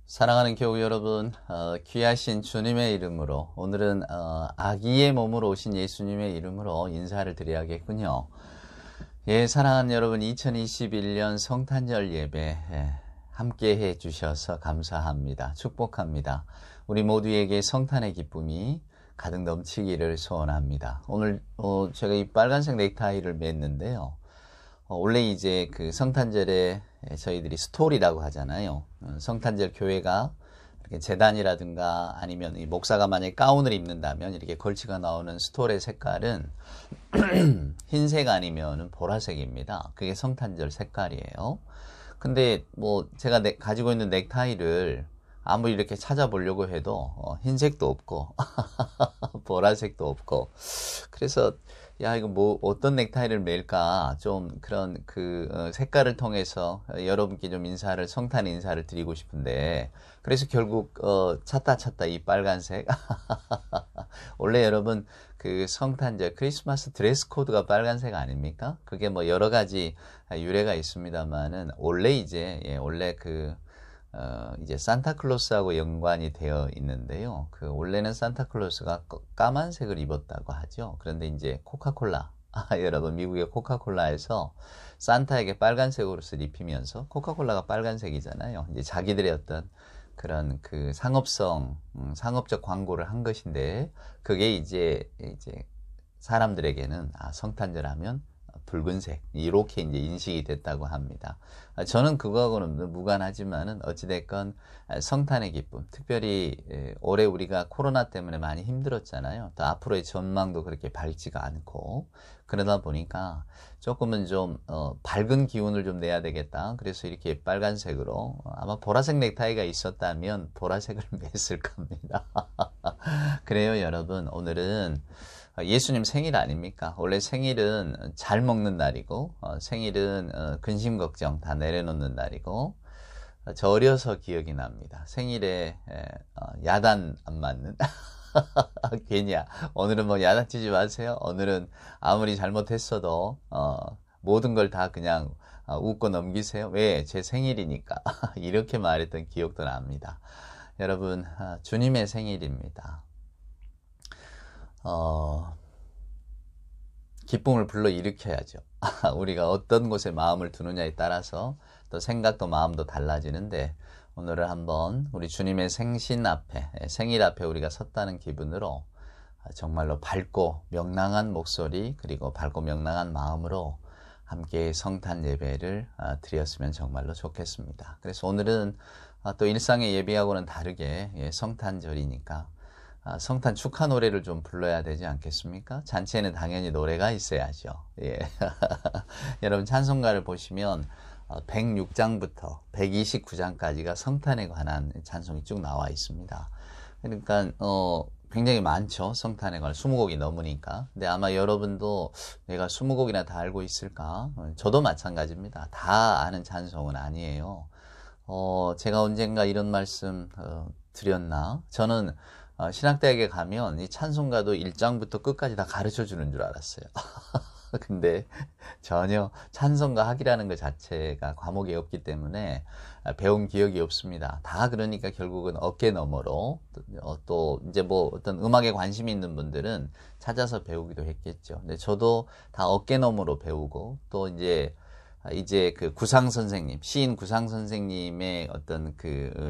사랑하는 교우 여러분, 귀하신 주님의 이름으로 오늘은 아기의 몸으로 오신 예수님의 이름으로 인사를 드려야겠군요. 예, 사랑하는 여러분, 2021년 성탄절 예배 함께 해주셔서 감사합니다. 축복합니다. 우리 모두에게 성탄의 기쁨이 가득 넘치기를 소원합니다. 오늘 제가 이 빨간색 넥타이를 맸는데요. 원래 이제 그 성탄절에 저희들이 스토리라고 하잖아요. 성탄절 교회가 이렇게 제단이라든가 아니면 이 목사가 만약에 가운을 입는다면 이렇게 걸치가 나오는 스토리의 색깔은 흰색 아니면 보라색입니다. 그게 성탄절 색깔이에요. 근데 뭐 제가 가지고 있는 넥타이를 아무리 이렇게 찾아보려고 해도 흰색도 없고 보라색도 없고, 그래서 야, 이거 뭐 어떤 넥타이를 맬까, 좀 그런 색깔을 통해서 여러분께 좀 성탄 인사를 드리고 싶은데, 그래서 결국 찾다 이 빨간색. 원래 여러분 그 성탄절 크리스마스 드레스 코드가 빨간색 아닙니까? 그게 뭐 여러 가지 유래가 있습니다만은 원래 이제 원래 이제 산타클로스하고 연관이 되어 있는데요. 원래는 산타클로스가 까만색을 입었다고 하죠. 그런데 이제 코카콜라, 여러분 미국의 코카콜라에서 산타에게 빨간색으로서 입히면서, 코카콜라가 빨간색이잖아요. 이제 자기들의 어떤 그런 상업적 광고를 한 것인데, 그게 이제 사람들에게는 성탄절 하면 붉은색, 이렇게 이제 인식이 됐다고 합니다. 저는 그거하고는 무관하지만은 어찌됐건 성탄의 기쁨, 특별히 올해 우리가 코로나 때문에 많이 힘들었잖아요. 또 앞으로의 전망도 그렇게 밝지가 않고, 그러다 보니까 조금은 좀 밝은 기운을 좀 내야 되겠다. 그래서 이렇게 빨간색으로, 아마 보라색 넥타이가 있었다면 보라색을 맸을 겁니다. 그래요, 여러분. 오늘은 예수님 생일 아닙니까? 원래 생일은 잘 먹는 날이고, 생일은 근심 걱정 다 내려놓는 날이고, 저 어려서 기억이 납니다. 생일에 야단 안 맞는. 괜히야. 오늘은 뭐 야단치지 마세요. 오늘은 아무리 잘못했어도 모든 걸 다 그냥 웃고 넘기세요. 왜? 제 생일이니까. 이렇게 말했던 기억도 납니다. 여러분, 주님의 생일입니다. 기쁨을 불러일으켜야죠. 우리가 어떤 곳에 마음을 두느냐에 따라서 또 생각도 마음도 달라지는데, 오늘은 한번 우리 주님의 생일 앞에 우리가 섰다는 기분으로 정말로 밝고 명랑한 목소리, 그리고 밝고 명랑한 마음으로 함께 성탄 예배를 드렸으면 정말로 좋겠습니다. 그래서 오늘은 또 일상의 예배하고는 다르게 성탄절이니까 성탄 축하 노래를 좀 불러야 되지 않겠습니까? 잔치에는 당연히 노래가 있어야죠. 예. 여러분 찬송가를 보시면 106장부터 129장까지가 성탄에 관한 찬송이 쭉 나와 있습니다. 그러니까 굉장히 많죠. 성탄에 관한 20곡이 넘으니까. 근데 아마 여러분도 내가 20곡이나 다 알고 있을까? 저도 마찬가지입니다. 다 아는 찬송은 아니에요. 제가 언젠가 이런 말씀 드렸나? 저는 신학대학에 가면 이 찬송가도 1장부터 끝까지 다 가르쳐 주는 줄 알았어요. 근데 전혀 찬송가 학이라는 것 자체가 과목이 없기 때문에 배운 기억이 없습니다. 다 그러니까 결국은 어깨 너머로, 또 이제 뭐 어떤 음악에 관심이 있는 분들은 찾아서 배우기도 했겠죠. 근데 저도 다 어깨 너머로 배우고, 또 이제 그 시인 구상 선생님의 어떤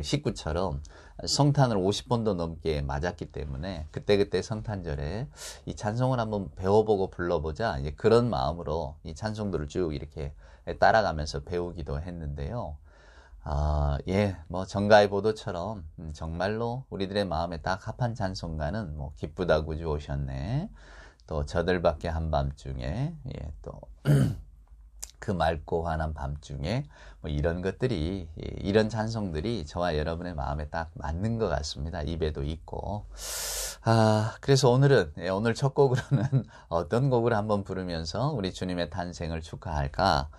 식구처럼 성탄을 50번도 넘게 맞았기 때문에 그때 성탄절에 이 찬송을 한번 배워보고 불러보자, 이제 그런 마음으로 이 찬송들을 쭉 이렇게 따라가면서 배우기도 했는데요. 뭐 정가의 보도처럼 정말로 우리들의 마음에 딱 합한 찬송가는 뭐 기쁘다 구주 오셨네, 또 저들밖에 한밤중에, 또 그 맑고 환한 밤중에, 뭐 이런 것들이, 이런 찬송들이 저와 여러분의 마음에 딱 맞는 것 같습니다. 입에도 있고. 그래서 오늘 첫 곡으로는 어떤 곡을 한번 부르면서 우리 주님의 탄생을 축하할까?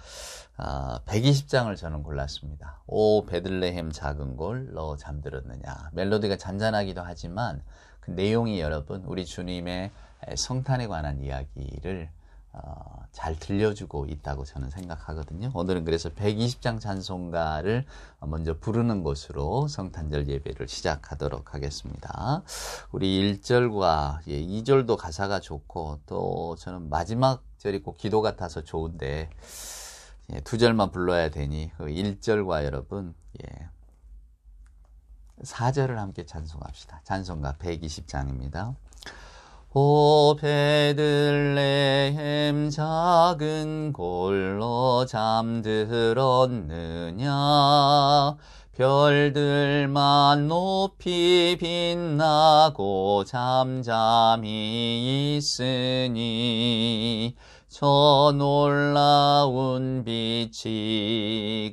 120장을 저는 골랐습니다. 오 베들레헴 작은 골 너 잠들었느냐. 멜로디가 잔잔하기도 하지만 그 내용이 여러분 우리 주님의 성탄에 관한 이야기를 잘 들려주고 있다고 저는 생각하거든요. 오늘은 그래서 120장 찬송가를 먼저 부르는 것으로 성탄절 예배를 시작하도록 하겠습니다. 우리 1절과 2절도 가사가 좋고 또 저는 마지막 절이 꼭 기도 같아서 좋은데 2절만 불러야 되니 그 1절과 여러분 4절을 함께 찬송합시다. 찬송가 120장입니다. 오 베들레헴 작은 골로 잠들었느냐 별들만 높이 빛나고 잠잠히 있으니 저 놀라운 빛이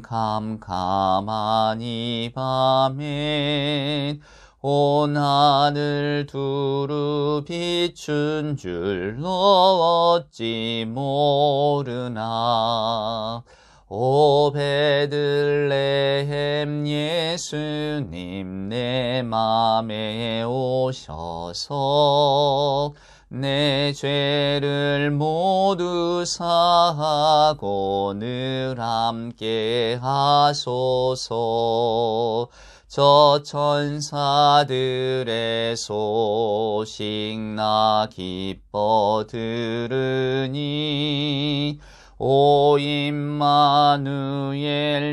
캄캄한 이 밤엔 온 하늘 두루 비춘 줄로 어찌 모르나 오 베들레헴 예수님 내 맘에 오셔서 내 죄를 모두 사하고 늘 함께 하소서 저 천사들의 소식 나 기뻐 들으니 오 임마누엘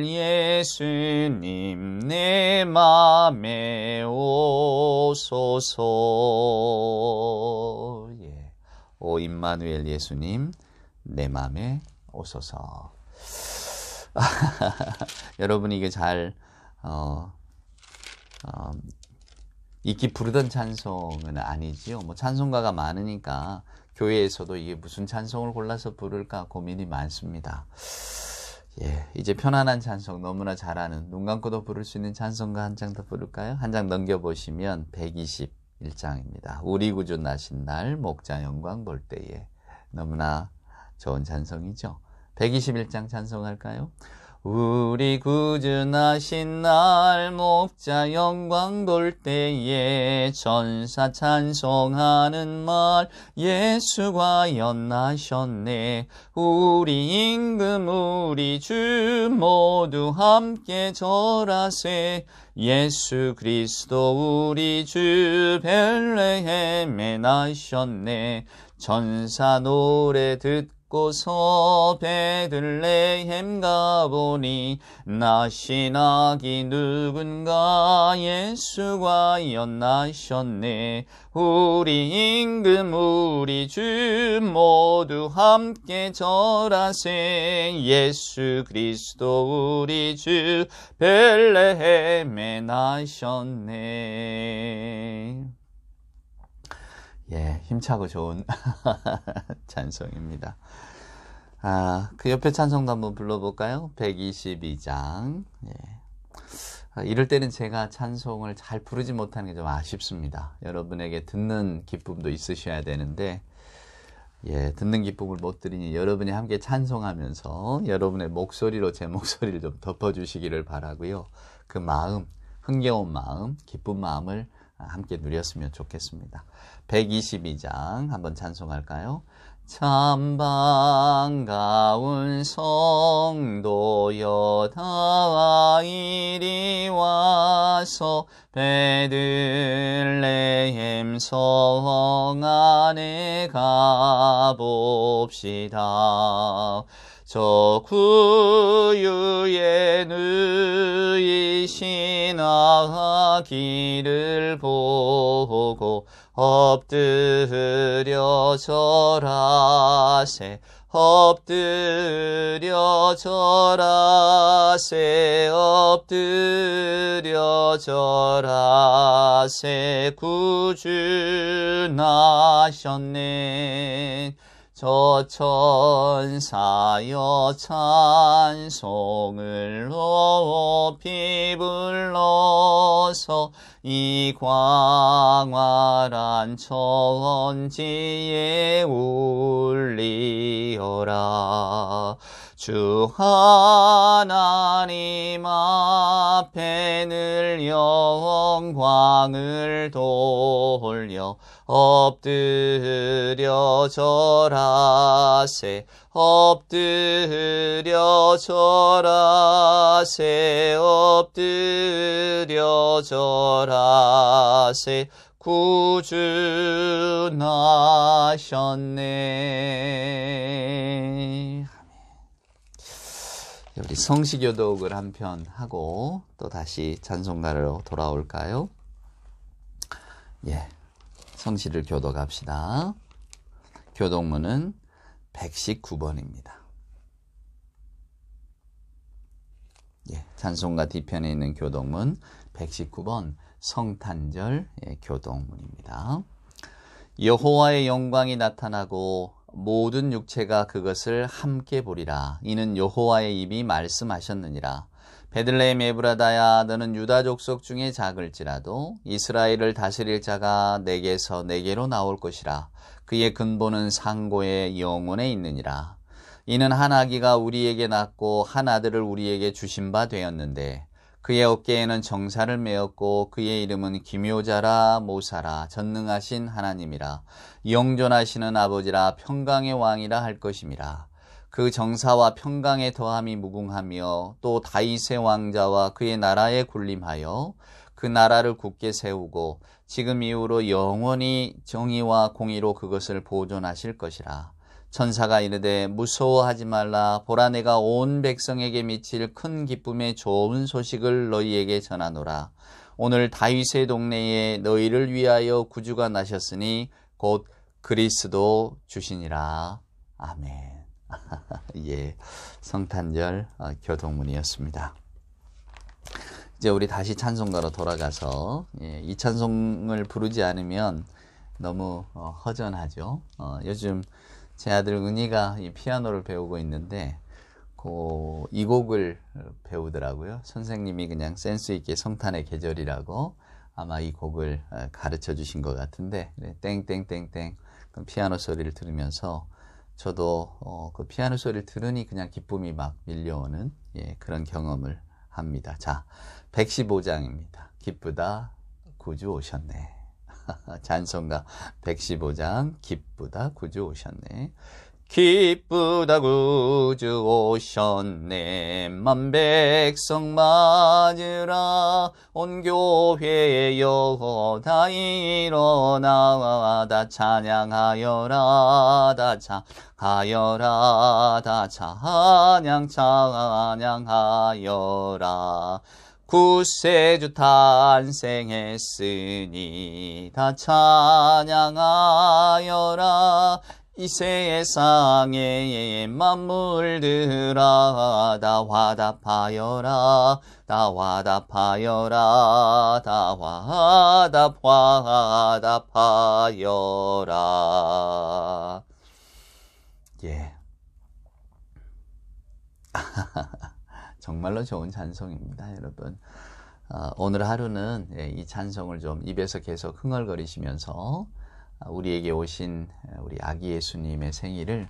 예수님 내 맘에 오소서. 오 임마누엘 예수님 내 맘에 오소서. 여러분이 이게 잘 익히 부르던 찬송은 아니지요. 뭐 찬송가가 많으니까 교회에서도 이게 무슨 찬송을 골라서 부를까 고민이 많습니다. 이제 편안한 찬송 너무나 잘하는 눈 감고도 부를 수 있는 찬송가 한 장 더 부를까요? 한 장 넘겨보시면 121장입니다. 우리 구주 나신 날 목자 영광 볼 때에 너무나 좋은 찬송이죠. 121장 찬송할까요? 우리 구주 나신 날 목자 영광 볼 때에 천사 찬송하는 말 예수 과연 나셨네. 우리 임금 우리 주 모두 함께 절하세. 예수 그리스도 우리 주 베들레헴에 나셨네. 천사 노래 듣고서 베들레헴 가보니 나신 아기 누군가 예수 과연 나셨네. 우리 임금 우리 주 모두 함께 절하세. 예수 그리스도 우리 주 베들레헴에 나셨네. 힘차고 좋은 찬송입니다. 그 옆에 찬송도 한번 불러볼까요? 122장. 이럴 때는 제가 찬송을 잘 부르지 못하는 게 좀 아쉽습니다. 여러분에게 듣는 기쁨도 있으셔야 되는데 듣는 기쁨을 못 드리니 여러분이 함께 찬송하면서 여러분의 목소리로 제 목소리를 좀 덮어주시기를 바라고요. 그 마음, 흥겨운 마음, 기쁜 마음을 함께 누렸으면 좋겠습니다. 122장 한번 찬송할까요? 참 반가운 성도여 다 이리 와서 베들레헴 성 안에 가봅시다. 저 구유에 누이신 아기를 보고 엎드려 절하세. 엎드려 절하세. 엎드려 절하세. 구주 나셨네. 저 천사여 찬송을 높이 불러서 이 광활한 천지에 울리어라. 주 하나님 앞에 늘 영광을 돌려 엎드려 절하세 엎드려 절하세 엎드려 절하세 구준하셨네. 우리 성시교독을 한편 하고 또 다시 찬송가로 돌아올까요? 예, 성시를 교독합시다. 교독문은 119번입니다. 예, 찬송가 뒤편에 있는 교독문 119번 성탄절 교독문입니다. 여호와의 영광이 나타나고 모든 육체가 그것을 함께 보리라. 이는 여호와의 입이 말씀하셨느니라. 베들레헴 에브라다야, 너는 유다 족속 중에 작을지라도 이스라엘을 다스릴 자가 내게서 내게로 나올 것이라. 그의 근본은 상고의 영혼에 있느니라. 이는 한 아기가 우리에게 낳고 한 아들을 우리에게 주신 바 되었는데 그의 어깨에는 정사를 메었고 그의 이름은 기묘자라 모사라 전능하신 하나님이라 영존하시는 아버지라 평강의 왕이라 할 것임이라. 그 정사와 평강의 더함이 무궁하며 또 다윗의 왕자와 그의 나라에 군림하여 그 나라를 굳게 세우고 지금 이후로 영원히 정의와 공의로 그것을 보존하실 것이라. 천사가 이르되 무서워하지 말라. 보라, 내가 온 백성에게 미칠 큰 기쁨의 좋은 소식을 너희에게 전하노라. 오늘 다윗의 동네에 너희를 위하여 구주가 나셨으니 곧 그리스도 주시니라. 아멘. 예, 성탄절 교독문이었습니다. 이제 우리 다시 찬송가로 돌아가서 이 찬송을 부르지 않으면 너무 허전하죠. 요즘 제 아들 은희가 이 피아노를 배우고 있는데 이 곡을 배우더라고요. 선생님이 그냥 센스 있게 성탄의 계절이라고 아마 이 곡을 가르쳐 주신 것 같은데 땡땡땡땡 그 피아노 소리를 들으면서 저도 그 피아노 소리를 들으니 그냥 기쁨이 막 밀려오는 그런 경험을 합니다. 자, 115장입니다. 기쁘다 구주 오셨네. 찬송가 115장 기쁘다 구주 오셨네. 기쁘다 구주 오셨네. 만백성 맞으라. 온 교회여 다 일어나 다 찬양하여라. 다 찬양하여라. 다 찬양하여라. 구세주 탄생했으니 다 찬양하여라. 이 세상의 만물들아 다 화답하여라. 다 화답하여라. 다 화답하여라. 예. 정말로 좋은 찬송입니다, 여러분. 오늘 하루는 이 찬송을 좀 입에서 계속 흥얼거리시면서 우리에게 오신 우리 아기 예수님의 생일을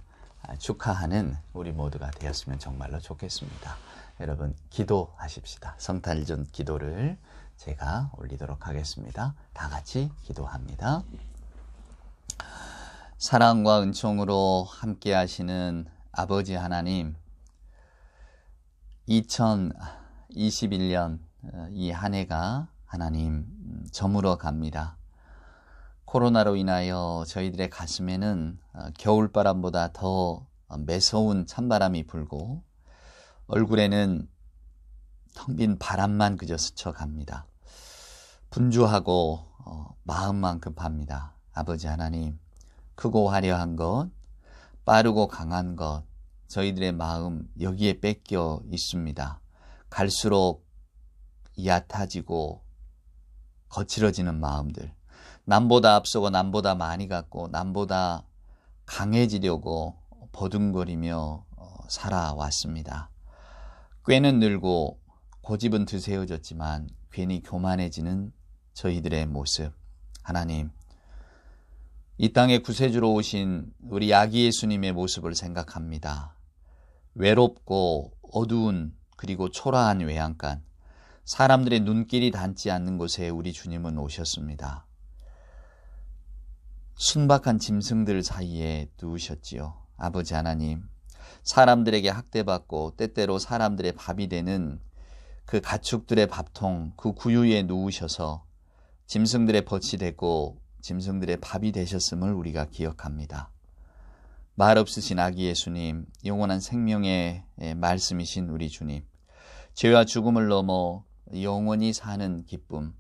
축하하는 우리 모두가 되었으면 정말로 좋겠습니다. 여러분, 기도하십시다. 성탄절 기도를 제가 올리도록 하겠습니다. 다 같이 기도합니다. 사랑과 은총으로 함께 하시는 아버지 하나님, 2021년 이 한 해가 하나님 저물어 갑니다. 코로나로 인하여 저희들의 가슴에는 겨울바람보다 더 매서운 찬바람이 불고 얼굴에는 텅 빈 바람만 그저 스쳐갑니다. 분주하고 마음만 급합니다. 아버지 하나님, 크고 화려한 것, 빠르고 강한 것, 저희들의 마음 여기에 뺏겨 있습니다. 갈수록 얕아지고 거칠어지는 마음들, 남보다 앞서고 남보다 많이 갖고 남보다 강해지려고 버둥거리며 살아왔습니다. 꾀는 늘고 고집은 드세워졌지만 괜히 교만해지는 저희들의 모습, 하나님, 이 땅에 구세주로 오신 우리 아기 예수님의 모습을 생각합니다. 외롭고 어두운 그리고 초라한 외양간, 사람들의 눈길이 닿지 않는 곳에 우리 주님은 오셨습니다. 순박한 짐승들 사이에 누우셨지요. 아버지 하나님, 사람들에게 학대받고 때때로 사람들의 밥이 되는 그 가축들의 밥통, 그 구유에 누우셔서 짐승들의 벗이 되고 짐승들의 밥이 되셨음을 우리가 기억합니다. 말 없으신 아기 예수님, 영원한 생명의 말씀이신 우리 주님, 죄와 죽음을 넘어 영원히 사는 기쁨,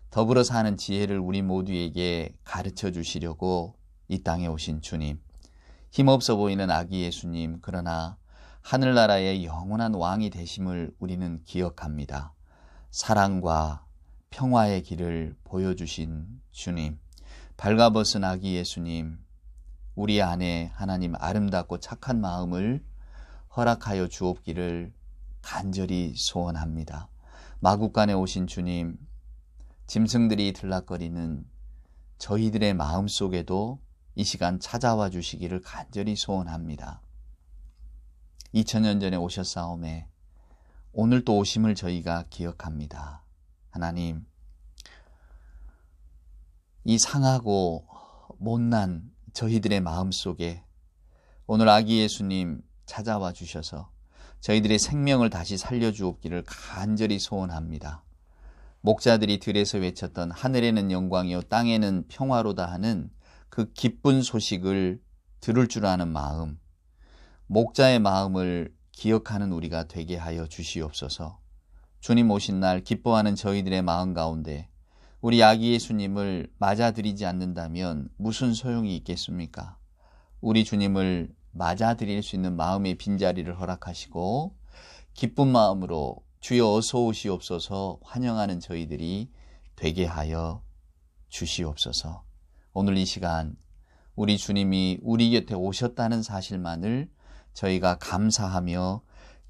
더불어 사는 지혜를 우리 모두에게 가르쳐 주시려고 이 땅에 오신 주님, 힘없어 보이는 아기 예수님, 그러나 하늘나라의 영원한 왕이 되심을 우리는 기억합니다. 사랑과 평화의 길을 보여주신 주님, 발가벗은 아기 예수님, 우리 안에 하나님 아름답고 착한 마음을 허락하여 주옵기를 간절히 소원합니다. 마국간에 오신 주님, 짐승들이 들락거리는 저희들의 마음 속에도 이 시간 찾아와 주시기를 간절히 소원합니다. 2000년 전에 오셨사오매 오늘 또 오심을 저희가 기억합니다. 하나님, 이 상하고 못난 저희들의 마음 속에 오늘 아기 예수님 찾아와 주셔서 저희들의 생명을 다시 살려주옵기를 간절히 소원합니다. 목자들이 들에서 외쳤던 하늘에는 영광이요 땅에는 평화로다 하는 그 기쁜 소식을 들을 줄 아는 마음, 목자의 마음을 기억하는 우리가 되게 하여 주시옵소서. 주님 오신 날 기뻐하는 저희들의 마음 가운데 우리 아기 예수님을 맞아들이지 않는다면 무슨 소용이 있겠습니까? 우리 주님을 맞아들일 수 있는 마음의 빈자리를 허락하시고 기쁜 마음으로 주여 어서 오시옵소서 환영하는 저희들이 되게 하여 주시옵소서. 오늘 이 시간 우리 주님이 우리 곁에 오셨다는 사실만을 저희가 감사하며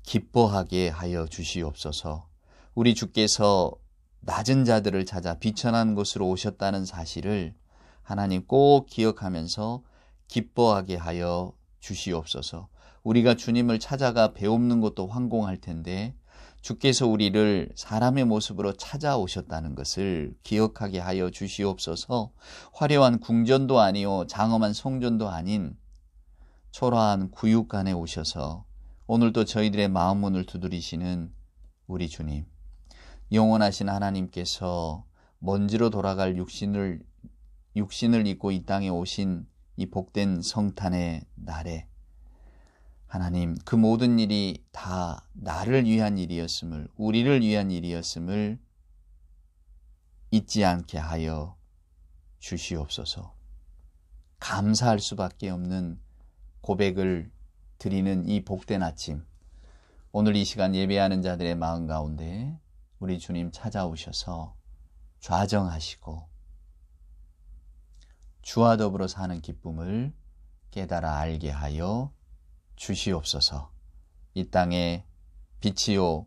기뻐하게 하여 주시옵소서. 우리 주께서 낮은 자들을 찾아 비천한 곳으로 오셨다는 사실을 하나님 꼭 기억하면서 기뻐하게 하여 주시옵소서. 우리가 주님을 찾아가 배움는 것도 황공할 텐데 주께서 우리를 사람의 모습으로 찾아오셨다는 것을 기억하게 하여 주시옵소서. 화려한 궁전도 아니요 장엄한 성전도 아닌 초라한 구육간에 오셔서 오늘도 저희들의 마음 문을 두드리시는 우리 주님, 영원하신 하나님께서 먼지로 돌아갈 육신을 입고 이 땅에 오신 이 복된 성탄의 날에 하나님, 그 모든 일이 다 나를 위한 일이었음을, 우리를 위한 일이었음을 잊지 않게 하여 주시옵소서. 감사할 수밖에 없는 고백을 드리는 이 복된 아침, 오늘 이 시간 예배하는 자들의 마음 가운데 우리 주님 찾아오셔서 좌정하시고 주와 더불어 사는 기쁨을 깨달아 알게 하여 주시옵소서. 이 땅에 빛이요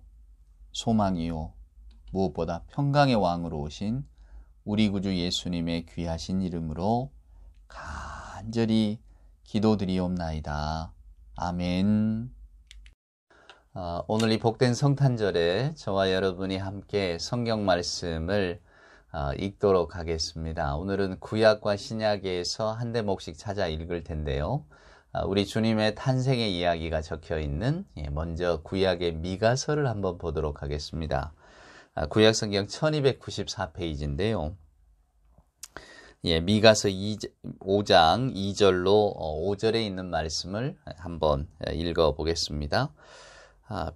소망이요 무엇보다 평강의 왕으로 오신 우리 구주 예수님의 귀하신 이름으로 간절히 기도드리옵나이다. 아멘. 오늘 이 복된 성탄절에 저와 여러분이 함께 성경 말씀을 읽도록 하겠습니다. 오늘은 구약과 신약에서 한 대목씩 찾아 읽을 텐데요. 우리 주님의 탄생의 이야기가 적혀 있는 먼저 구약의 미가서를 한번 보도록 하겠습니다. 구약 성경 1294페이지인데요. 미가서 5장 2절로 5절에 있는 말씀을 한번 읽어보겠습니다.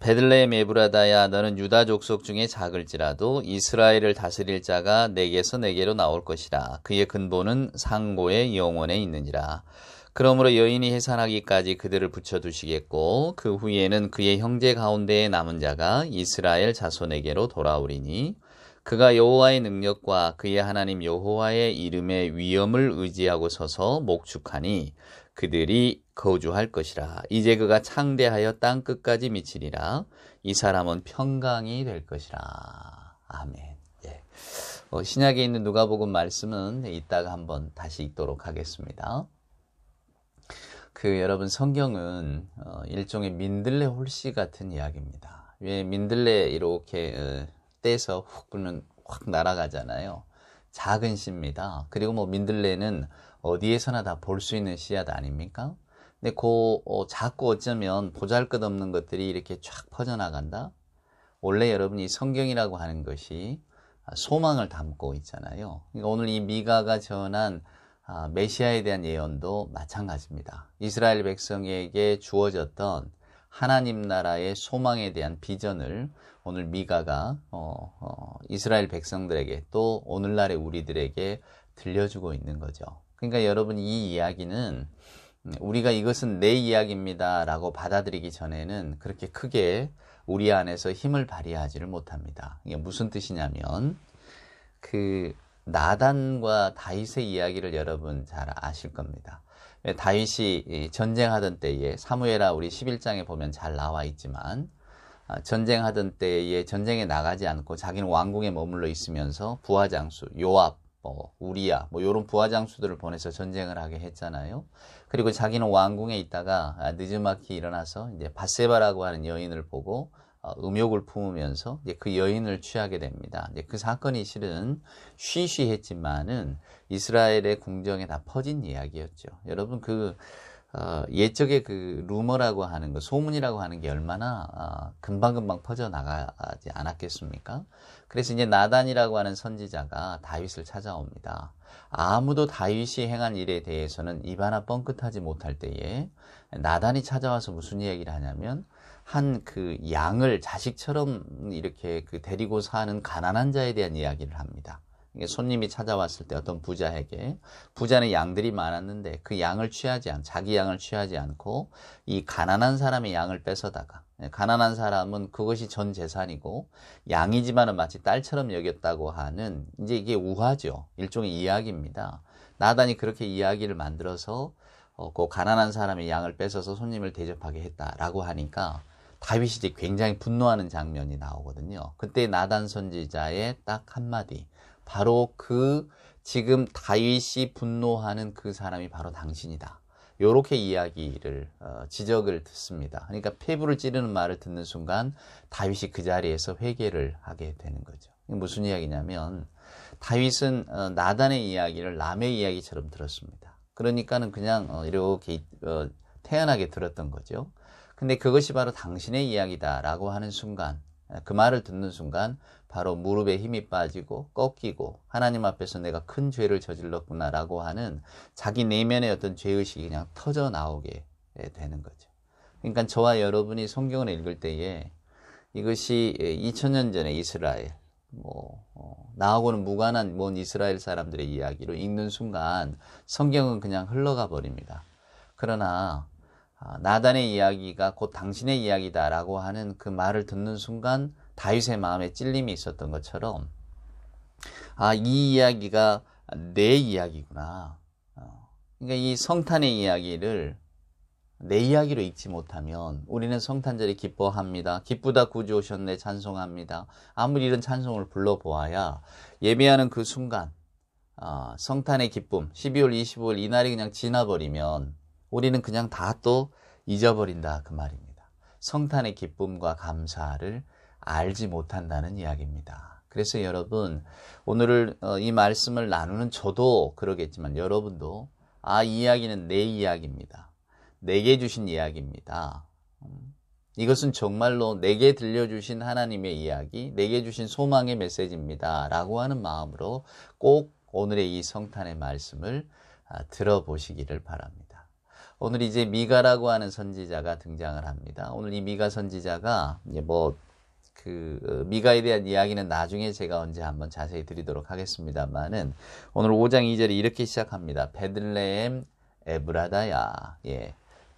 베들레헴 에브라다야, 너는 유다 족속 중에 작을지라도 이스라엘을 다스릴 자가 내게서 내게로 나올 것이라. 그의 근본은 상고의 영원에 있느니라. 그러므로 여인이 해산하기까지 그들을 붙여두시겠고 그 후에는 그의 형제 가운데에 남은 자가 이스라엘 자손에게로 돌아오리니 그가 여호와의 능력과 그의 하나님 여호와의 이름의 위엄을 의지하고 서서 목축하니 그들이 거주할 것이라. 이제 그가 창대하여 땅 끝까지 미치리라. 이 사람은 평강이 될 것이라. 아멘. 신약에 있는 누가복음 말씀은 이따가 한번 다시 읽도록 하겠습니다. 여러분, 성경은 일종의 민들레 홀씨 같은 이야기입니다. 왜 민들레 이렇게 떼서 훅 불면 확 날아가잖아요. 작은 씨입니다. 그리고 뭐 민들레는 어디에서나 다 볼 수 있는 씨앗 아닙니까? 근데 자꾸 어쩌면 보잘것없는 것들이 이렇게 쫙 퍼져나간다. 원래 여러분이 성경이라고 하는 것이 소망을 담고 있잖아요. 그러니까 오늘 이 미가가 전한 메시아에 대한 예언도 마찬가지입니다. 이스라엘 백성에게 주어졌던 하나님 나라의 소망에 대한 비전을 오늘 미가가 이스라엘 백성들에게 또 오늘날의 우리들에게 들려주고 있는 거죠. 그러니까 여러분 이 이야기는 우리가 이것은 내 이야기입니다 라고 받아들이기 전에는 그렇게 크게 우리 안에서 힘을 발휘하지를 못합니다. 이게 무슨 뜻이냐면 그 나단과 다윗의 이야기를 여러분 잘 아실 겁니다. 다윗이 전쟁하던 때에 사무엘하 우리 11장에 보면 잘 나와 있지만 전쟁하던 때에 전쟁에 나가지 않고 자기는 왕궁에 머물러 있으면서 부하장수 요압, 우리야 이런 부하장수들을 보내서 전쟁을 하게 했잖아요. 그리고 자기는 왕궁에 있다가 늦지막히 일어나서 이제 밧세바라고 하는 여인을 보고 음욕을 품으면서 이제 그 여인을 취하게 됩니다. 이제 그 사건이 실은 쉬쉬했지만은 이스라엘의 궁정에 다 퍼진 이야기였죠. 여러분 옛적에 그 루머라고 하는 거, 소문이라고 하는 게 얼마나 금방금방 퍼져나가지 않았겠습니까? 그래서 이제 나단이라고 하는 선지자가 다윗을 찾아옵니다. 아무도 다윗이 행한 일에 대해서는 입 하나 뻥끗하지 못할 때에 나단이 찾아와서 무슨 이야기를 하냐면 한 그 양을 자식처럼 이렇게 데리고 사는 가난한 자에 대한 이야기를 합니다. 손님이 찾아왔을 때 어떤 부자는 양들이 많았는데 그 양을 자기 양을 취하지 않고 이 가난한 사람의 양을 뺏어다가, 가난한 사람은 그것이 전 재산이고 양이지만은 마치 딸처럼 여겼다고 하는 이제 이게 우화죠. 일종의 이야기입니다. 나단이 그렇게 이야기를 만들어서 그 가난한 사람의 양을 뺏어서 손님을 대접하게 했다라고 하니까 다윗이 이제 굉장히 분노하는 장면이 나오거든요. 그때 나단 선지자의 딱 한마디, 바로 지금 다윗이 분노하는 그 사람이 바로 당신이다. 요렇게 지적을 듣습니다. 그러니까 폐부를 찌르는 말을 듣는 순간 다윗이 그 자리에서 회개를 하게 되는 거죠. 무슨 이야기냐면 다윗은 나단의 이야기를 남의 이야기처럼 들었습니다. 그러니까는 그냥 이렇게 태연하게 들었던 거죠. 근데 그것이 바로 당신의 이야기다라고 하는 순간, 그 말을 듣는 순간 바로 무릎에 힘이 빠지고 꺾이고 하나님 앞에서 내가 큰 죄를 저질렀구나라고 하는 자기 내면의 어떤 죄의식이 그냥 터져 나오게 되는 거죠. 그러니까 저와 여러분이 성경을 읽을 때에 이것이 2000년 전에 이스라엘, 나하고는 무관한 먼 이스라엘 사람들의 이야기로 읽는 순간 성경은 그냥 흘러가 버립니다. 그러나 나단의 이야기가 곧 당신의 이야기다라고 하는 그 말을 듣는 순간 다윗의 마음에 찔림이 있었던 것처럼 이 이야기가 내 이야기구나. 그러니까 이 성탄의 이야기를 내 이야기로 읽지 못하면 우리는 성탄절에 기뻐합니다. 기쁘다 구주 오셨네 찬송합니다. 아무리 이런 찬송을 불러보아야 예배하는 그 순간 성탄의 기쁨 12월 25일 이날이 그냥 지나버리면 우리는 그냥 다 또 잊어버린다 그 말입니다. 성탄의 기쁨과 감사를 알지 못한다는 이야기입니다. 그래서 여러분 오늘 이 말씀을 나누는 저도 그러겠지만 여러분도 이 이야기는 내 이야기입니다. 내게 주신 이야기입니다. 이것은 정말로 내게 들려주신 하나님의 이야기, 내게 주신 소망의 메시지입니다. 라고 하는 마음으로 꼭 오늘의 이 성탄의 말씀을 들어보시기를 바랍니다. 오늘 이제 미가라고 하는 선지자가 등장을 합니다. 오늘 이 미가 선지자가 이제 미가에 대한 이야기는 나중에 제가 언제 한번 자세히 드리도록 하겠습니다만은 오늘 5장 2절이 이렇게 시작합니다. 베들레헴 에브라다야.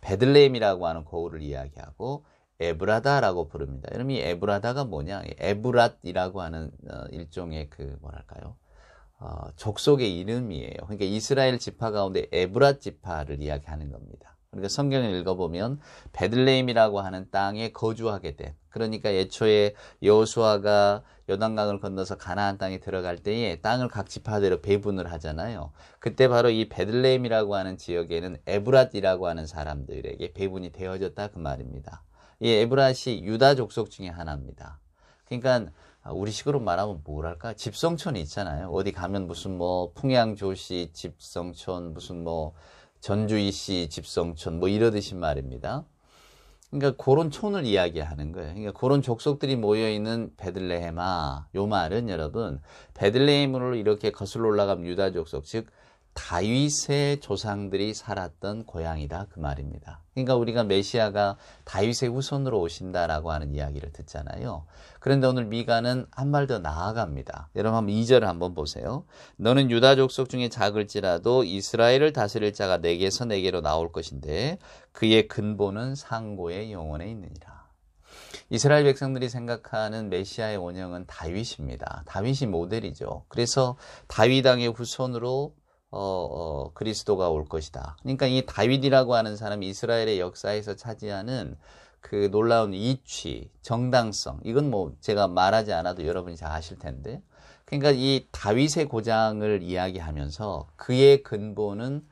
베들레헴이라고 하는 고을을 이야기하고 에브라다라고 부릅니다. 여러분 이 에브라다가 뭐냐? 에브랏이라고 하는 일종의 족속의 이름이에요. 그러니까 이스라엘 지파 가운데 에브랏 지파를 이야기하는 겁니다. 그러니까 성경을 읽어보면 베들레헴이라고 하는 땅에 거주하게 된, 그러니까 애초에 여호수아가 요단강을 건너서 가나안 땅에 들어갈 때에 땅을 각 지파대로 배분을 하잖아요. 그때 바로 이 베들레헴이라고 하는 지역에는 에브랏이라고 하는 사람들에게 배분이 되어졌다 그 말입니다. 이 에브랏이 유다 족속 중에 하나입니다. 그러니까 우리식으로 말하면 뭐랄까? 집성촌이 있잖아요. 어디 가면 무슨 뭐 풍양조씨 집성촌, 무슨 뭐 전주이씨 집성촌 뭐 이러듯이 말입니다. 그러니까 그런 촌을 이야기하는 거예요. 그러니까 그런 족속들이 모여있는 베들레헴아, 요 말은 여러분 베들레헴으로 이렇게 거슬러 올라가면 유다 족속, 즉 다윗의 조상들이 살았던 고향이다 그 말입니다. 그러니까 우리가 메시아가 다윗의 후손으로 오신다라고 하는 이야기를 듣잖아요. 그런데 오늘 미가는 한 발 더 나아갑니다. 여러분 한번 2절을 한번 보세요. 너는 유다 족속 중에 작을지라도 이스라엘을 다스릴 자가 내게서 내게로 나올 것인데 그의 근본은 상고의 영혼에 있느니라. 이스라엘 백성들이 생각하는 메시아의 원형은 다윗입니다. 다윗이 모델이죠. 그래서 다윗 왕의 후손으로 그리스도가 올 것이다. 그러니까 이 다윗이라고 하는 사람이 이스라엘의 역사에서 차지하는 그 놀라운 이취, 정당성, 이건 뭐 제가 말하지 않아도 여러분이 잘 아실 텐데, 그러니까 이 다윗의 고장을 이야기하면서 그의 근본은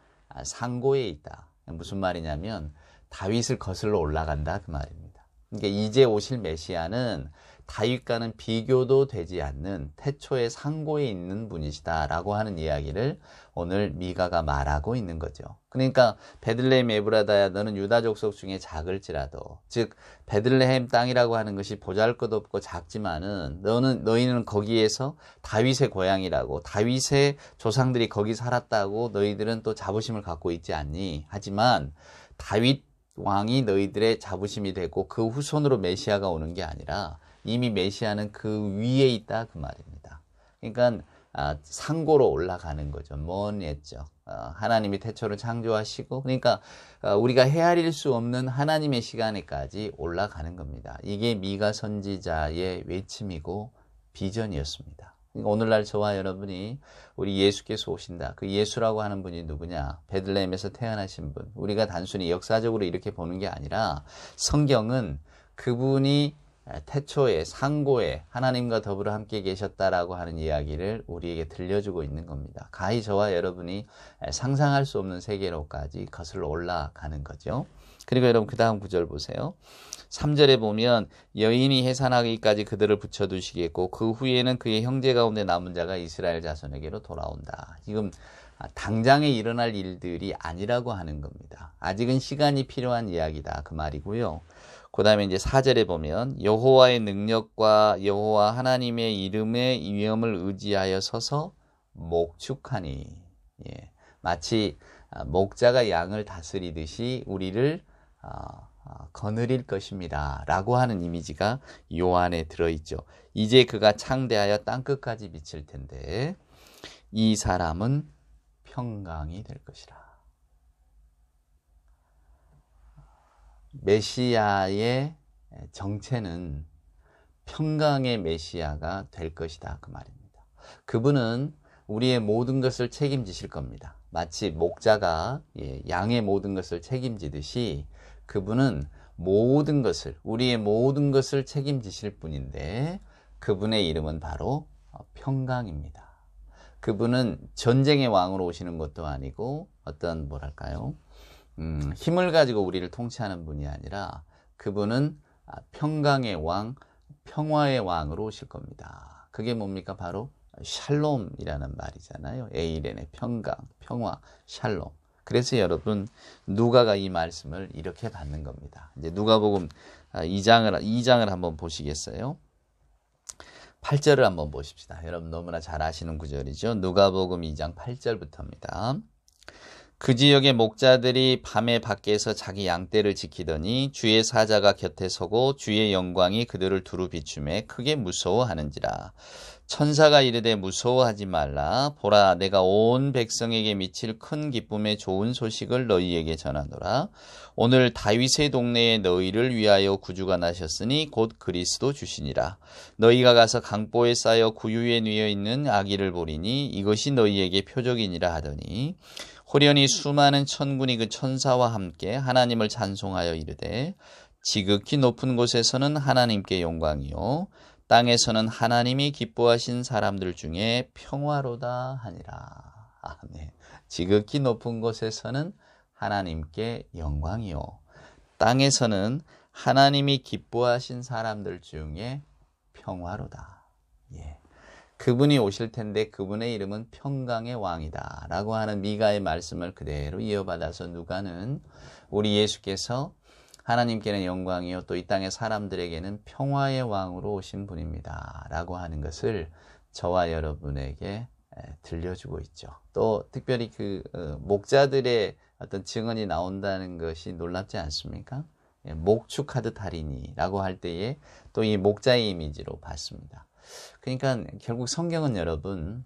상고에 있다. 무슨 말이냐면 다윗을 거슬러 올라간다 그 말입니다. 그러니까 이제 오실 메시아는 다윗과는 비교도 되지 않는 태초의 상고에 있는 분이시다라고 하는 이야기를 오늘 미가가 말하고 있는 거죠. 그러니까 베들레헴 에브라다야 너는 유다 족속 중에 작을지라도, 즉 베들레헴 땅이라고 하는 것이 보잘것없고 작지만은 너희는 거기에서 다윗의 고향이라고, 다윗의 조상들이 거기 살았다고 너희들은 또 자부심을 갖고 있지 않니? 하지만 다윗 왕이 너희들의 자부심이 되고 그 후손으로 메시아가 오는 게 아니라 이미 메시아는 그 위에 있다 그 말입니다. 그러니까 상고로 올라가는 거죠. 먼 옛적 하나님이 태초를 창조하시고, 그러니까 우리가 헤아릴 수 없는 하나님의 시간에까지 올라가는 겁니다. 이게 미가 선지자의 외침이고 비전이었습니다. 그러니까 오늘날 저와 여러분이 우리 예수께서 오신다. 그 예수라고 하는 분이 누구냐? 베들레헴에서 태어나신 분. 우리가 단순히 역사적으로 이렇게 보는 게 아니라 성경은 그분이 태초에 상고에 하나님과 더불어 함께 계셨다라고 하는 이야기를 우리에게 들려주고 있는 겁니다. 가히 저와 여러분이 상상할 수 없는 세계로까지 거슬러 올라가는 거죠. 그리고 여러분 그 다음 구절 보세요. 3절에 보면 여인이 해산하기까지 그들을 붙여두시겠고 그 후에는 그의 형제 가운데 남은 자가 이스라엘 자손에게로 돌아온다. 지금 당장에 일어날 일들이 아니라고 하는 겁니다. 아직은 시간이 필요한 이야기다 그 말이고요. 그 다음에 이제 4절에 보면 여호와의 능력과 여호와 하나님의 이름의 위엄을 의지하여 서서 목축하니, 마치 목자가 양을 다스리듯이 우리를 거느릴 것입니다 라고 하는 이미지가 요 안에 들어있죠. 이제 그가 창대하여 땅끝까지 미칠 텐데 이 사람은 평강이 될 것이라. 메시아의 정체는 평강의 메시아가 될 것이다 그 말입니다. 그분은 우리의 모든 것을 책임지실 겁니다. 마치 목자가 양의 모든 것을 책임지듯이 그분은 모든 것을, 우리의 모든 것을 책임지실 분인데 그분의 이름은 바로 평강입니다. 그분은 전쟁의 왕으로 오시는 것도 아니고 어떤 뭐랄까요? 힘을 가지고 우리를 통치하는 분이 아니라 그분은 평강의 왕, 평화의 왕으로 오실 겁니다. 그게 뭡니까? 바로 샬롬이라는 말이잖아요. 에이렌의 평강, 평화, 샬롬. 그래서 여러분 누가가 이 말씀을 이렇게 받는 겁니다. 이제 누가복음 2장을 한번 보시겠어요? 8절을 한번 보십시다. 여러분 너무나 잘 아시는 구절이죠. 누가복음 2장 8절부터입니다. 그 지역의 목자들이 밤에 밖에서 자기 양떼를 지키더니 주의 사자가 곁에 서고 주의 영광이 그들을 두루 비추매 크게 무서워하는지라. 천사가 이르되 무서워하지 말라. 보라, 내가 온 백성에게 미칠 큰 기쁨의 좋은 소식을 너희에게 전하노라. 오늘 다윗의 동네에 너희를 위하여 구주가 나셨으니 곧 그리스도 주시니라. 너희가 가서 강보에 쌓여 구유에 뉘어 있는 아기를 보리니 이것이 너희에게 표적이니라 하더니 호련히 수많은 천군이 그 천사와 함께 하나님을 찬송하여 이르되 지극히 높은 곳에서는 하나님께 영광이요 땅에서는 하나님이 기뻐하신 사람들 중에 평화로다 하니라. 아멘. 지극히 높은 곳에서는 하나님께 영광이요 땅에서는 하나님이 기뻐하신 사람들 중에 평화로다. 예. 그분이 오실 텐데 그분의 이름은 평강의 왕이다 라고 하는 미가의 말씀을 그대로 이어받아서 누가는 우리 예수께서 하나님께는 영광이요 또 이 땅의 사람들에게는 평화의 왕으로 오신 분입니다 라고 하는 것을 저와 여러분에게 들려주고 있죠. 또 특별히 그 목자들의 어떤 증언이 나온다는 것이 놀랍지 않습니까? 목축하듯 하리니 라고 할 때에 또 이 목자의 이미지로 봤습니다. 그러니까 결국 성경은 여러분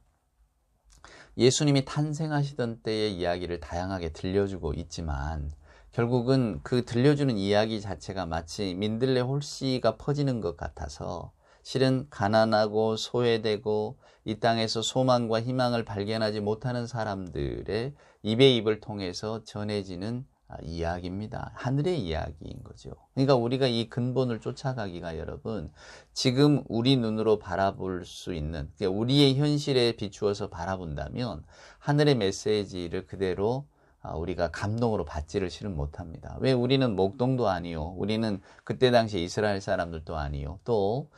예수님이 탄생하시던 때의 이야기를 다양하게 들려주고 있지만 결국은 그 들려주는 이야기 자체가 마치 민들레 홀씨가 퍼지는 것 같아서 실은 가난하고 소외되고 이 땅에서 소망과 희망을 발견하지 못하는 사람들의 입의 입을 통해서 전해지는 이야기입니다. 하늘의 이야기인 거죠. 그러니까 우리가 이 근본을 쫓아가기가 여러분 지금 우리 눈으로 바라볼 수 있는 그러니까 우리의 현실에 비추어서 바라본다면 하늘의 메시지를 그대로 우리가 감동으로 받지를 실은 못합니다. 왜? 우리는 목동도 아니요. 우리는 그때 당시 이스라엘 사람들도 아니요. 또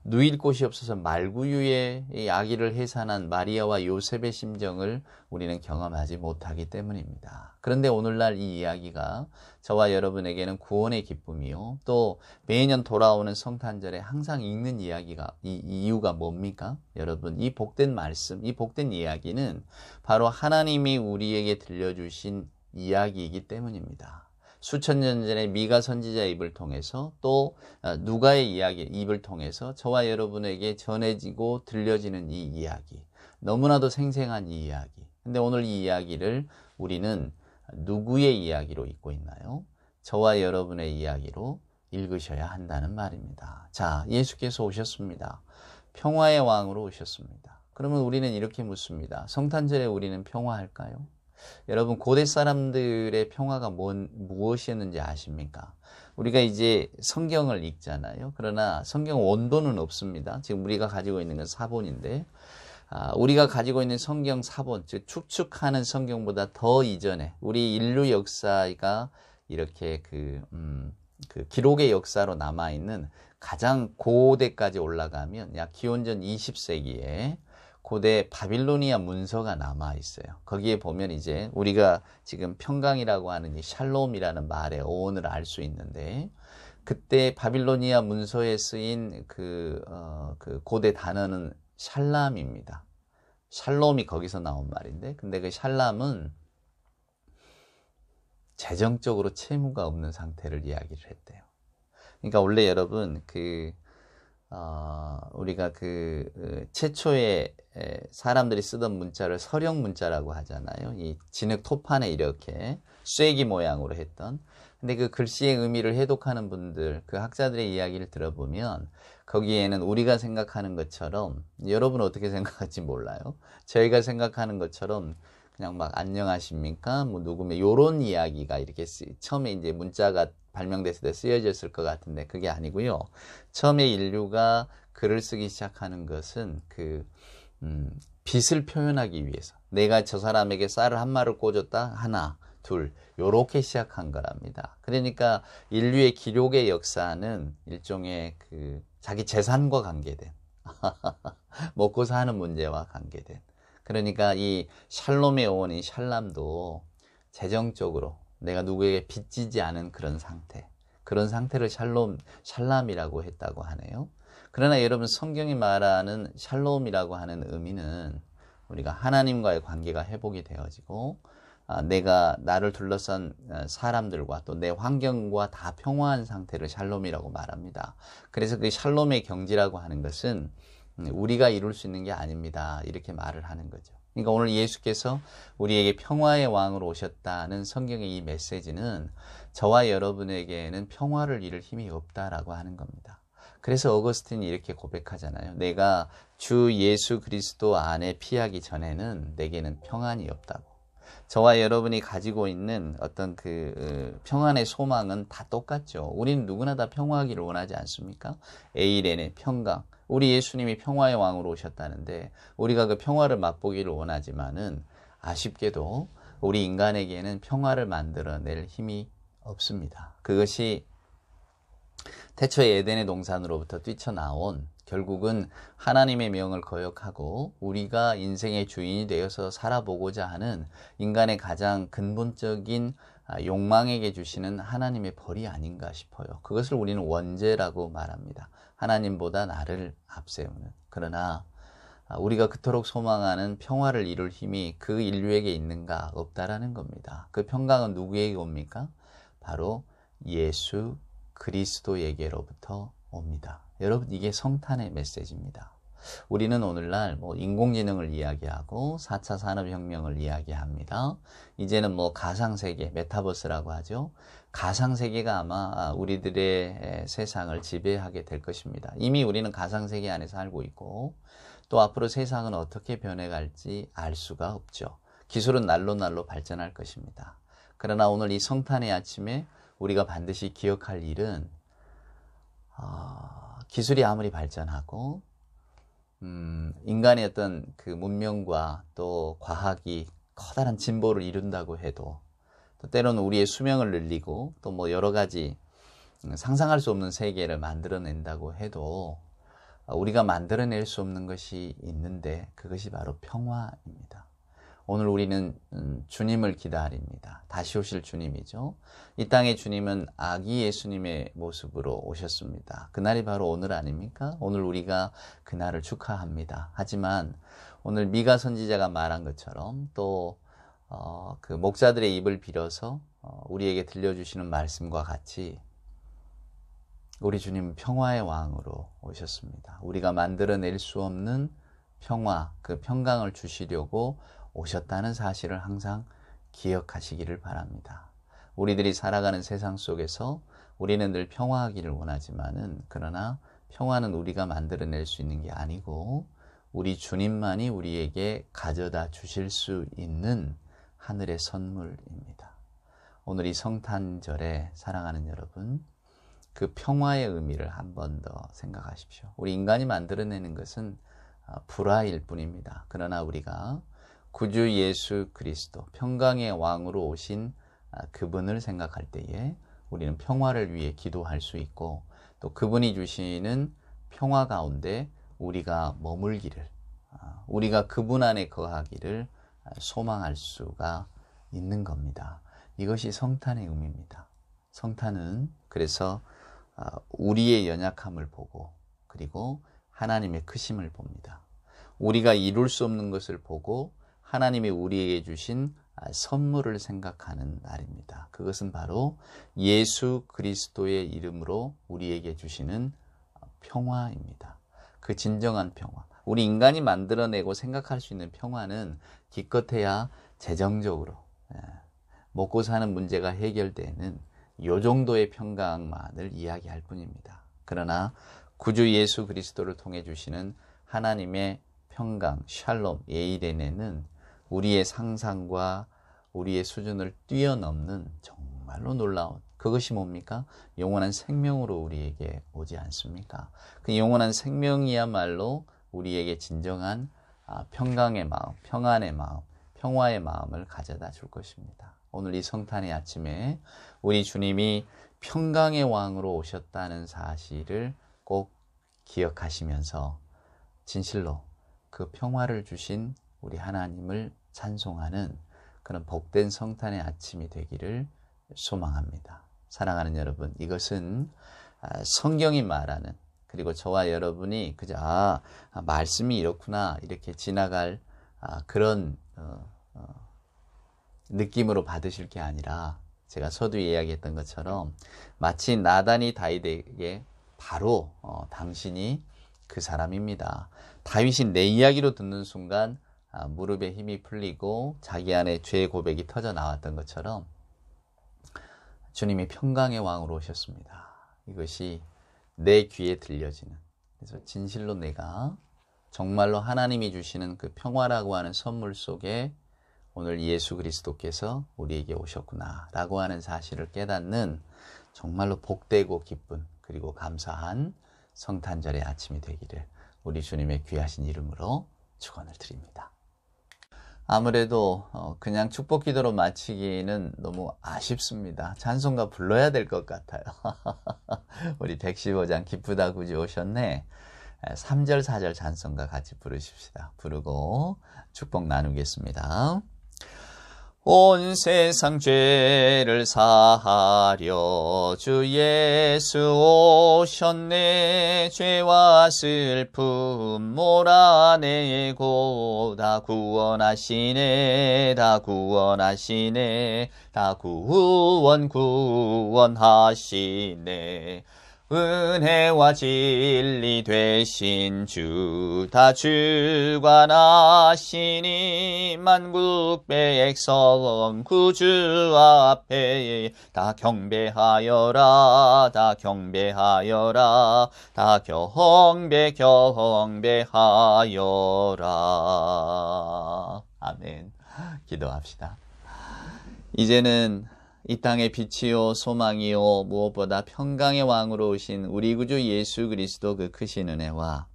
누일 곳이 없어서 말구유에 아기를 해산한 마리아와 요셉의 심정을 우리는 경험하지 못하기 때문입니다. 그런데 오늘날 이 이야기가 저와 여러분에게는 구원의 기쁨이요. 또 매년 돌아오는 성탄절에 항상 읽는 이유가 뭡니까? 여러분, 이 복된 말씀, 이 복된 이야기는 바로 하나님이 우리에게 들려주신 이야기이기 때문입니다. 수천 년 전에 미가 선지자의 입을 통해서 또 누가의 입을 통해서 저와 여러분에게 전해지고 들려지는 이 이야기, 너무나도 생생한 이 이야기. 근데 오늘 이 이야기를 우리는 누구의 이야기로 읽고 있나요? 저와 여러분의 이야기로 읽으셔야 한다는 말입니다. 자, 예수께서 오셨습니다. 평화의 왕으로 오셨습니다. 그러면 우리는 이렇게 묻습니다. 성탄절에 우리는 평화할까요? 여러분 고대 사람들의 평화가 무엇이었는지 아십니까? 우리가 이제 성경을 읽잖아요. 그러나 성경 원본은 없습니다. 지금 우리가 가지고 있는 건 사본인데 우리가 가지고 있는 성경 사본, 즉 축축하는 성경보다 더 이전에 우리 인류 역사가 이렇게 그 기록의 역사로 남아있는 가장 고대까지 올라가면 약 기원전 20세기에 고대 바빌로니아 문서가 남아 있어요. 거기에 보면 이제 우리가 지금 평강이라고 하는 이 샬롬이라는 말의 어원을 알 수 있는데 그때 바빌로니아 문서에 쓰인 그 고대 단어는 샬람입니다. 샬롬이 거기서 나온 말인데 근데 그 샬람은 재정적으로 채무가 없는 상태를 이야기를 했대요. 그러니까 원래 여러분 우리가 최초에 사람들이 쓰던 문자를 서령 문자라고 하잖아요. 이 진흙 토판에 이렇게 쐐기 모양으로 했던. 근데 그 글씨의 의미를 해독하는 분들, 그 학자들의 이야기를 들어보면 거기에는 우리가 생각하는 것처럼 여러분 어떻게 생각할지 몰라요. 저희가 생각하는 것처럼 그냥 막 안녕하십니까? 뭐 누구면 요런 이야기가 이렇게 처음에 이제 문자가 발명됐을 때 쓰여졌을 것 같은데 그게 아니고요. 처음에 인류가 글을 쓰기 시작하는 것은 빚을 표현하기 위해서 내가 저 사람에게 쌀을 한 마를 꽂았다 하나 둘 요렇게 시작한 거랍니다. 그러니까 인류의 기록의 역사는 일종의 자기 재산과 관계된 먹고 사는 문제와 관계된 그러니까 이 샬롬의 어원인 샬람도 재정적으로 내가 누구에게 빚지지 않은 그런 상태를 샬람이라고 했다고 하네요. 그러나 여러분 성경이 말하는 샬롬이라고 하는 의미는 우리가 하나님과의 관계가 회복이 되어지고 내가 나를 둘러싼 사람들과 또 내 환경과 다 평화한 상태를 샬롬이라고 말합니다. 그래서 그 샬롬의 경지라고 하는 것은 우리가 이룰 수 있는 게 아닙니다. 이렇게 말을 하는 거죠. 그러니까 오늘 예수께서 우리에게 평화의 왕으로 오셨다는 성경의 이 메시지는 저와 여러분에게는 평화를 이룰 힘이 없다라고 하는 겁니다. 그래서 어거스틴이 이렇게 고백하잖아요. 내가 주 예수 그리스도 안에 피하기 전에는 내게는 평안이 없다고. 저와 여러분이 가지고 있는 어떤 평안의 소망은 다 똑같죠. 우리는 누구나 다 평화하기를 원하지 않습니까? 에이렌의 평강. 우리 예수님이 평화의 왕으로 오셨다는데 우리가 그 평화를 맛보기를 원하지만은 아쉽게도 우리 인간에게는 평화를 만들어낼 힘이 없습니다. 그것이 태초의 에덴의 동산으로부터 뛰쳐나온 결국은 하나님의 명을 거역하고 우리가 인생의 주인이 되어서 살아보고자 하는 인간의 가장 근본적인 욕망에게 주시는 하나님의 벌이 아닌가 싶어요. 그것을 우리는 원죄라고 말합니다. 하나님보다 나를 앞세우는. 그러나 우리가 그토록 소망하는 평화를 이룰 힘이 그 인류에게 있는가? 없다라는 겁니다. 그 평강은 누구에게 옵니까? 바로 예수 그리스도에게로부터 옵니다. 여러분, 이게 성탄의 메시지입니다. 우리는 오늘날 인공지능을 이야기하고 4차 산업혁명을 이야기합니다. 이제는 가상세계, 메타버스라고 하죠. 가상세계가 아마 우리들의 세상을 지배하게 될 것입니다. 이미 우리는 가상세계 안에 살고 있고 또 앞으로 세상은 어떻게 변해갈지 알 수가 없죠. 기술은 날로 발전할 것입니다. 그러나 오늘 이 성탄의 아침에 우리가 반드시 기억할 일은 기술이 아무리 발전하고 인간의 어떤 그 문명과 또 과학이 커다란 진보를 이룬다고 해도 또 때로는 우리의 수명을 늘리고 또 여러 가지 상상할 수 없는 세계를 만들어낸다고 해도 우리가 만들어낼 수 없는 것이 있는데 그것이 바로 평화입니다. 오늘 우리는 주님을 기다립니다. 다시 오실 주님이죠. 이 땅에 주님은 아기 예수님의 모습으로 오셨습니다. 그날이 바로 오늘 아닙니까? 오늘 우리가 그날을 축하합니다. 하지만 오늘 미가 선지자가 말한 것처럼 또 그 목자들의 입을 빌어서 우리에게 들려주시는 말씀과 같이 우리 주님은 평화의 왕으로 오셨습니다. 우리가 만들어낼 수 없는 평화, 그 평강을 주시려고 오셨다는 사실을 항상 기억하시기를 바랍니다. 우리들이 살아가는 세상 속에서 우리는 늘 평화하기를 원하지만은 그러나 평화는 우리가 만들어낼 수 있는 게 아니고 우리 주님만이 우리에게 가져다 주실 수 있는 하늘의 선물입니다. 오늘 이 성탄절에 사랑하는 여러분, 그 평화의 의미를 한 번 더 생각하십시오. 우리 인간이 만들어내는 것은 불화일 뿐입니다. 그러나 우리가 구주 예수 그리스도, 평강의 왕으로 오신 그분을 생각할 때에 우리는 평화를 위해 기도할 수 있고 또 그분이 주시는 평화 가운데 우리가 머물기를, 우리가 그분 안에 거하기를 소망할 수가 있는 겁니다. 이것이 성탄의 의미입니다. 성탄은 그래서 우리의 연약함을 보고 그리고 하나님의 크심을 봅니다. 우리가 이룰 수 없는 것을 보고 하나님이 우리에게 주신 선물을 생각하는 날입니다. 그것은 바로 예수 그리스도의 이름으로 우리에게 주시는 평화입니다. 그 진정한 평화. 우리 인간이 만들어내고 생각할 수 있는 평화는 기껏해야 재정적으로 먹고 사는 문제가 해결되는 이 정도의 평강만을 이야기할 뿐입니다. 그러나 구주 예수 그리스도를 통해 주시는 하나님의 평강, 샬롬, 에이레네는 우리의 상상과 우리의 수준을 뛰어넘는 정말로 놀라운, 그것이 뭡니까? 영원한 생명으로 우리에게 오지 않습니까? 그 영원한 생명이야말로 우리에게 진정한 평강의 마음, 평안의 마음, 평화의 마음을 가져다 줄 것입니다. 오늘 이 성탄의 아침에 우리 주님이 평강의 왕으로 오셨다는 사실을 꼭 기억하시면서 진실로 그 평화를 주신 우리 하나님을 찬송하는 그런 복된 성탄의 아침이 되기를 소망합니다. 사랑하는 여러분, 이것은 성경이 말하는, 그리고 저와 여러분이 그저 말씀이 이렇구나 이렇게 지나갈 그런 느낌으로 받으실 게 아니라 제가 서두에 이야기했던 것처럼 마치 나단이 다윗에게 바로 당신이 그 사람입니다. 다윗이 내 이야기로 듣는 순간 무릎에 힘이 풀리고 자기 안에 죄의 고백이 터져 나왔던 것처럼 주님이 평강의 왕으로 오셨습니다. 이것이 내 귀에 들려지는, 그래서 진실로 내가 정말로 하나님이 주시는 그 평화라고 하는 선물 속에 오늘 예수 그리스도께서 우리에게 오셨구나 라고 하는 사실을 깨닫는 정말로 복되고 기쁜 그리고 감사한 성탄절의 아침이 되기를 우리 주님의 귀하신 이름으로 축원을 드립니다. 아무래도 그냥 축복 기도로 마치기는 너무 아쉽습니다. 찬송가 불러야 될 것 같아요. 우리 115장 기쁘다 굳이 오셨네. 3절, 4절 찬송과 같이 부르십시다. 부르고 축복 나누겠습니다. 온 세상 죄를 사하려 주 예수 오셨네. 죄와 슬픔 몰아내고 다 구원하시네. 다 구원하시네. 다 구원하시네. 은혜와 진리 되신 주 다 주관하시니 만국 백성 구주 앞에 다 경배하여라. 다 경배하여라. 다 경배하여라. 아멘. 기도합시다. 이제는 이 땅의 빛이요 소망이요 무엇보다 평강의 왕으로 오신 우리 구주 예수 그리스도 그 크신 은혜와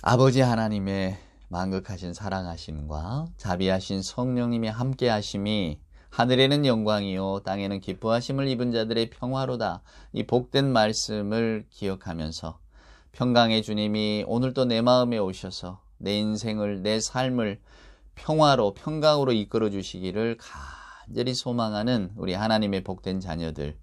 아버지 하나님의 만극하신 사랑하심과 자비하신 성령님의 함께하심이 하늘에는 영광이요 땅에는 기뻐하심을 입은 자들의 평화로다. 이 복된 말씀을 기억하면서 평강의 주님이 오늘도 내 마음에 오셔서 내 인생을 내 삶을 평화로 평강으로 이끌어 주시기를 간절히 소망하는 우리 하나님의 복된 자녀들,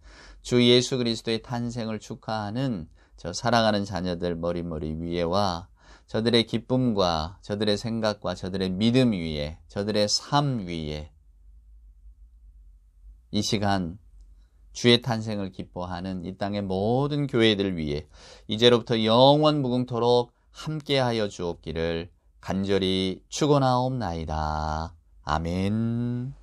주 예수 그리스도의 탄생을 축하하는 저 사랑하는 자녀들 머리 위에와 저들의 기쁨과 저들의 생각과 저들의 믿음 위에 저들의 삶 위에 이 시간 주의 탄생을 기뻐하는 이 땅의 모든 교회들 위에 이제로부터 영원 무궁토록 함께하여 주옵기를 간절히 축원하옵나이다. 아멘.